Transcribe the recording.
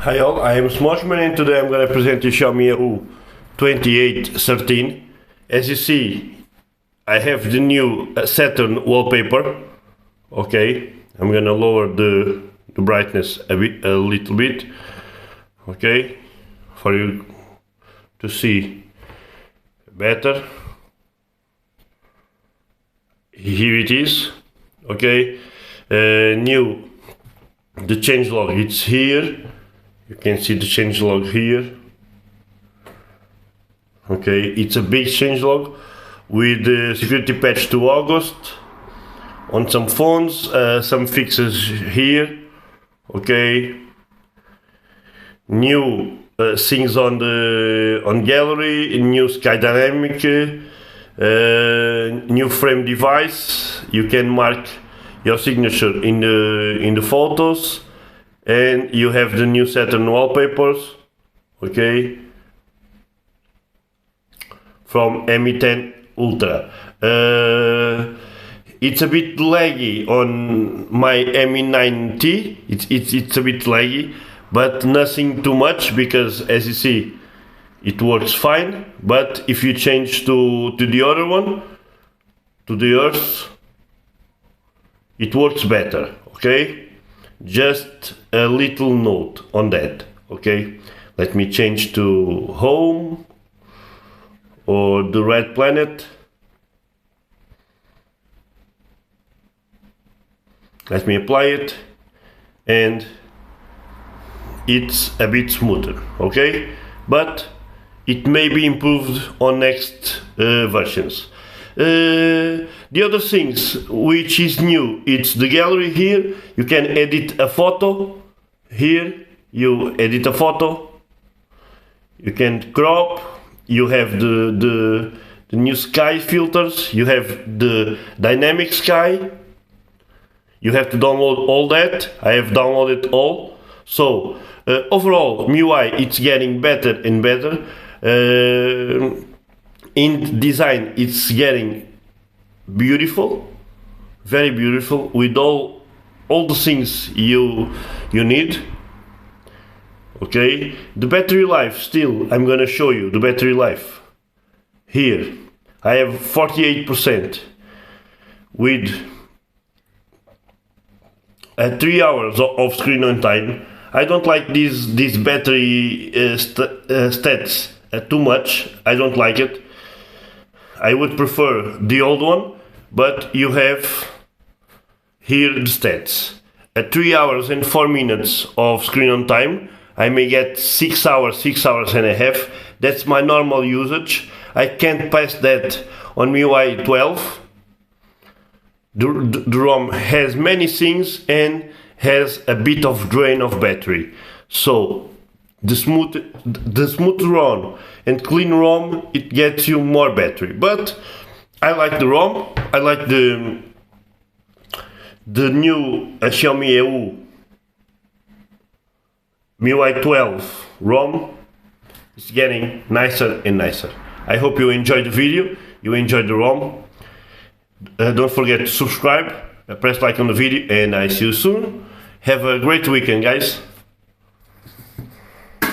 Hi all, I am Smoshman and today I'm going to present you Xiaomi AU 2813. As you see, I have the new Saturn wallpaper. Okay, I'm going to lower the brightness a little bit. Okay, for you to see better. Here it is. Okay, new, the changelog, it's here. You can see the changelog here. Okay, it's a big changelog with the security patch to August on some phones, some fixes here. Okay, new things on gallery, new sky dynamic, new frame device. You can mark your signature in the photos. And you have the new Saturn wallpapers, okay, from Mi 10 Ultra. It's a bit laggy on my Mi 9T. It's a bit laggy, but nothing too much because, as you see, it works fine. But if you change to the other one, to the Earth, it works better. Okay. Just a little note on that. Okay, let me change to home or the red planet. Let me apply it and it's a bit smoother. Okay, but it may be improved on next versions. The other things which is new, it's the gallery here. You can edit a photo here. You edit a photo. You can crop. You have the new sky filters. You have the dynamic sky. You have to download all that. I have downloaded all. So overall, MIUI it's getting better and better. In design, it's getting beautiful, very beautiful, with all the things you need. Okay, the battery life, still, I'm gonna show you the battery life. Here, I have 48% with 3 hours of screen on time. I don't like these battery stats too much. I don't like it. I would prefer the old one, but you have here the stats. At 3 hours and 4 minutes of screen on time, I may get 6 hours and a half. That's my normal usage. I can't pass that on MIUI 12. The ROM has many things and has a bit of drain of battery. So the smooth ROM and clean ROM, it gets you more battery. But I like the ROM. I like the new Xiaomi AU MIUI 12 ROM. It's getting nicer and nicer. I hope you enjoyed the video. You enjoyed the ROM. Don't forget to subscribe, press like on the video, and I see you soon. Have a great weekend, guys.